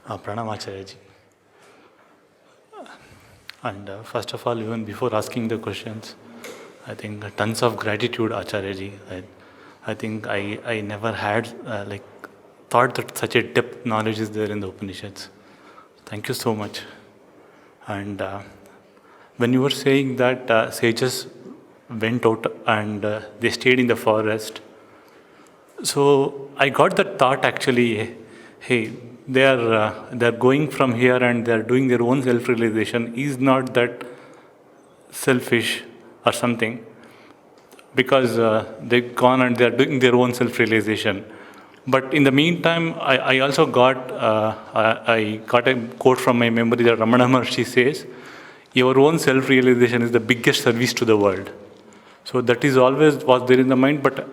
Pranam Acharya ji. And first of all, even before asking the questions, I think tons of gratitude, Acharya ji. I think I never had thought that such a depth knowledge is there in the Upanishads. Thank you so much. And when you were saying that sages went out and they stayed in the forest, so I got that thought actually, hey, they're going from here and they're doing their own self-realization. Is not that selfish or something? Because they've gone and they're doing their own self-realization. But in the meantime, I also I got a quote from my memory that Ramana Maharshi says, your own self-realization is the biggest service to the world. So that is always was there in the mind, but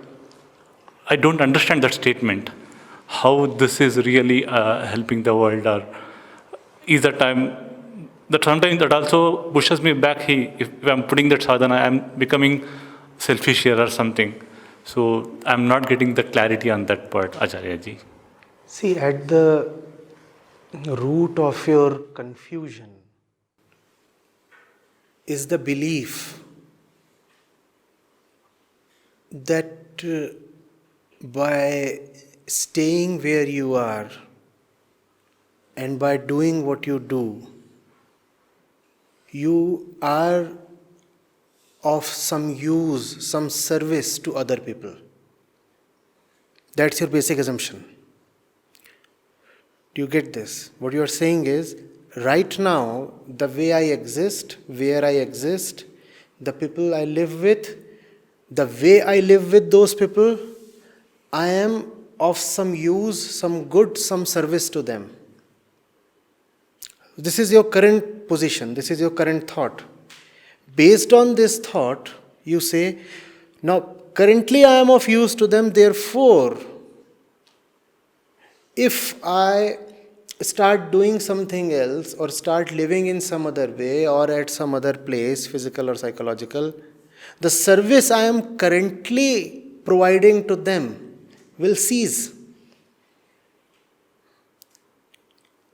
I don't understand that statement. How this is really helping the world, or is that that sometimes that also pushes me back. Hey, if I'm putting that sadhana, I'm becoming selfish here or something. So I'm not getting the clarity on that part, Acharya ji. See, at the root of your confusion is the belief that by staying where you are and by doing what you do, you are of some use, some service to other people. That's your basic assumption. Do you get this? What you are saying is, right now, the way I exist, where I exist, the people I live with, the way I live with those people, I am of some use, some good, some service to them. This is your current position, this is your current thought. Based on this thought, you say, now currently I am of use to them, therefore, if I start doing something else or start living in some other way or at some other place, physical or psychological, the service I am currently providing to them will cease.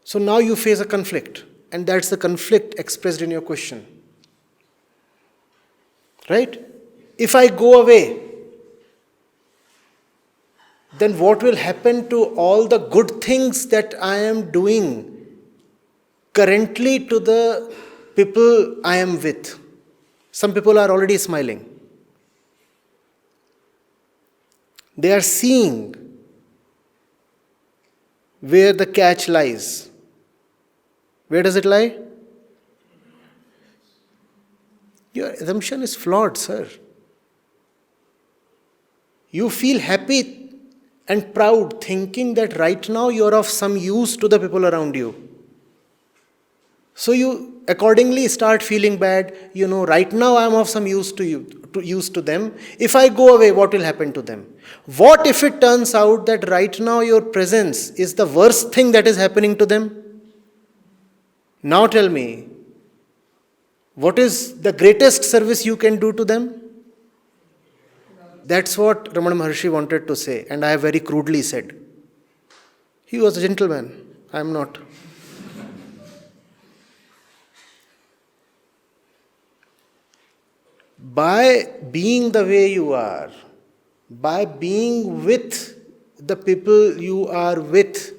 So now you face a conflict, and that's the conflict expressed in your question. Right? If I go away, then what will happen to all the good things that I am doing currently to the people I am with? Some people are already smiling. They are seeing where the catch lies. Where does it lie? Your assumption is flawed, sir. You feel happy and proud thinking that right now you are of some use to the people around you. So you accordingly start feeling bad. Right now I am of some use to them. If I go away, what will happen to them? What if it turns out that right now your presence is the worst thing that is happening to them? Now tell me, what is the greatest service you can do to them? That's what Ramana Maharshi wanted to say, and I have very crudely said. He was a gentleman, I am not. By being the way you are, by being with the people you are with,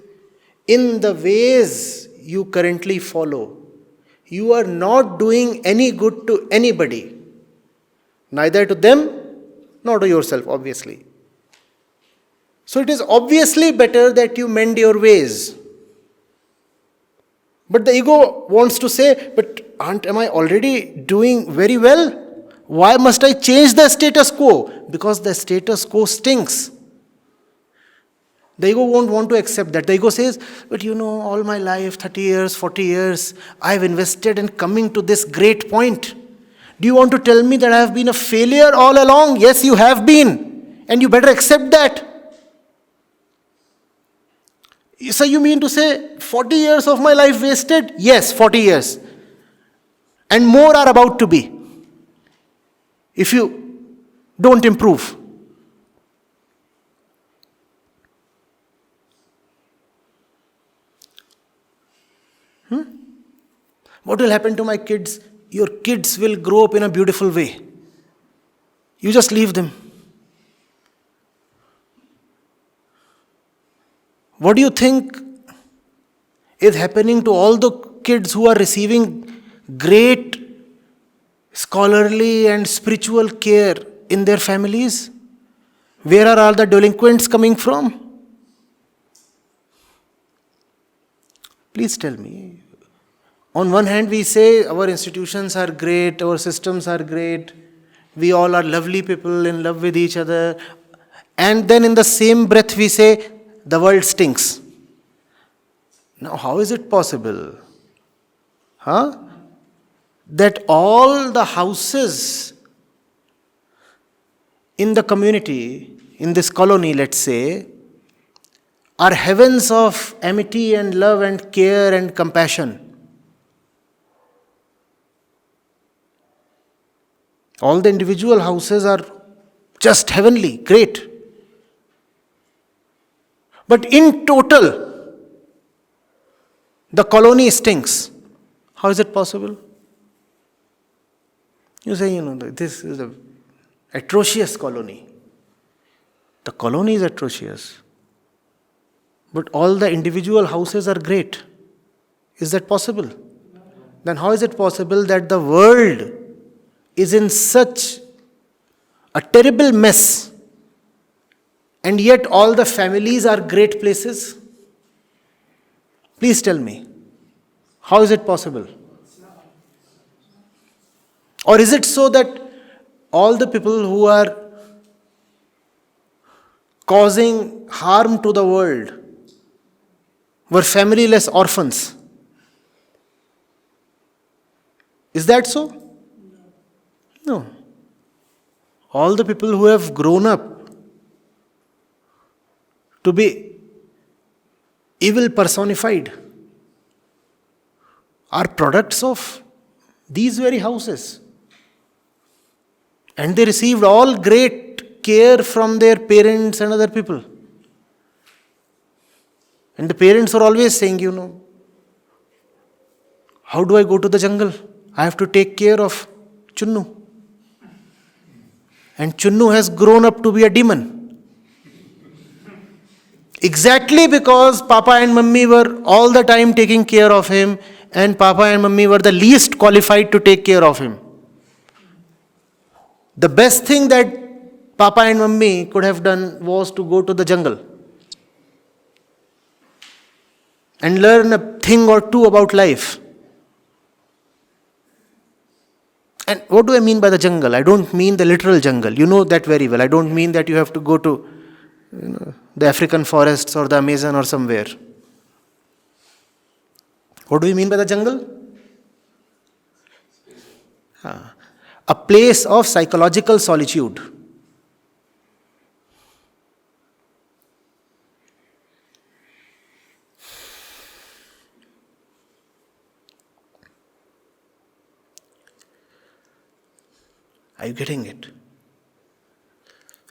in the ways you currently follow, you are not doing any good to anybody, neither to them nor to yourself, obviously. So it is obviously better that you mend your ways. But the ego wants to say, but am I already doing very well? Why must I change the status quo? Because the status quo stinks. The ego won't want to accept that. The ego says, but all my life, 30 years, 40 years, I've invested in coming to this great point. Do you want to tell me that I have been a failure all along? Yes, you have been. And you better accept that. So you mean to say 40 years of my life wasted? Yes, 40 years. And more are about to be. If you don't improve. What will happen to my kids? Your kids will grow up in a beautiful way. You just leave them. What do you think is happening to all the kids who are receiving great scholarly and spiritual care in their families? Where are all the delinquents coming from? Please tell me. On one hand, we say our institutions are great, our systems are great, we all are lovely people in love with each other. And then in the same breath, we say the world stinks. Now, how is it possible? That all the houses in the community, in this colony, let's say, are heavens of amity and love and care and compassion. All the individual houses are just heavenly, great. But in total, the colony stinks. How is it possible? You say, this is an atrocious colony. The colony is atrocious. But all the individual houses are great. Is that possible? Then how is it possible that the world is in such a terrible mess, and yet all the families are great places? Please tell me. How is it possible? Or is it so that all the people who are causing harm to the world were familyless orphans? Is that so? No. All the people who have grown up to be evil personified are products of these very houses. And they received all great care from their parents and other people. And the parents are always saying, how do I go to the jungle? I have to take care of Chunnu. And Chunnu has grown up to be a demon. Exactly because Papa and Mummy were all the time taking care of him, and Papa and Mummy were the least qualified to take care of him. The best thing that Papa and Mummy could have done was to go to the jungle and learn a thing or two about life. And what do I mean by the jungle? I don't mean the literal jungle. You know that very well. I don't mean that you have to go to the African forests or the Amazon or somewhere. What do we mean by the jungle? A place of psychological solitude. Are you getting it?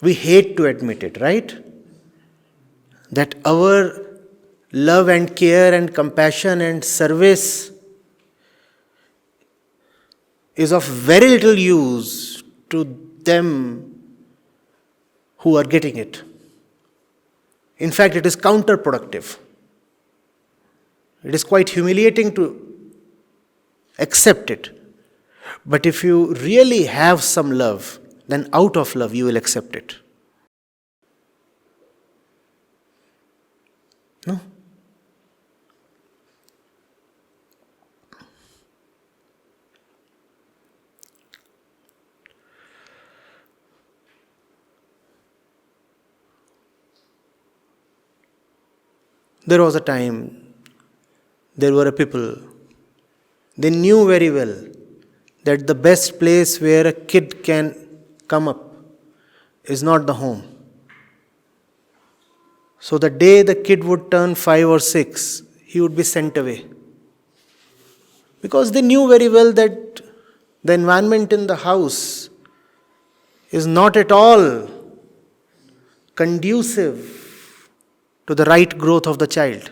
We hate to admit it, right? That our love and care and compassion and service is of very little use to them who are getting it. In fact, it is counterproductive. It is quite humiliating to accept it. But if you really have some love, then out of love you will accept it. No? There was a time, there were a people, they knew very well that the best place where a kid can come up is not the home. So the day the kid would turn 5 or 6, he would be sent away. Because they knew very well that the environment in the house is not at all conducive to the right growth of the child.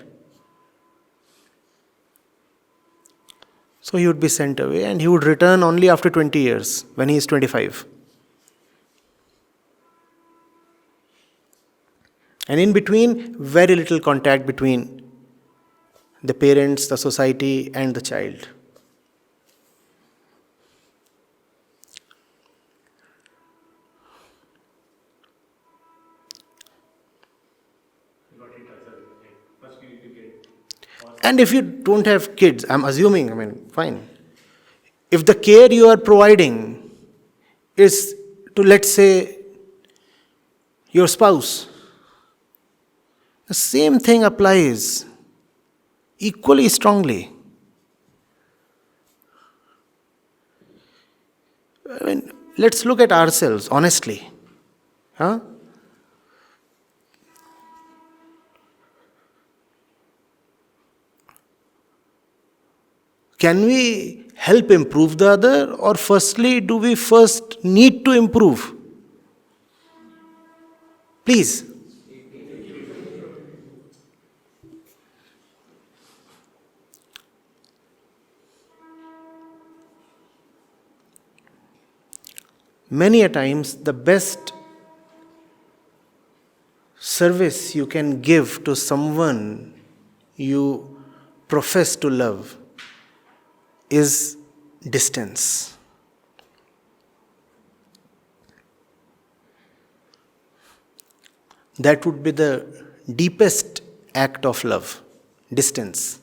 So he would be sent away and he would return only after 20 years when he is 25. And in between, very little contact between the parents, the society, and the child. And if you don't have kids, I'm assuming, fine. If the care you are providing is to, let's say, your spouse, the same thing applies equally strongly. Let's look at ourselves honestly. Huh? Can we help improve the other, or firstly, do we first need to improve? Please. Many a times, the best service you can give to someone you profess to love is distance. That would be the deepest act of love, distance.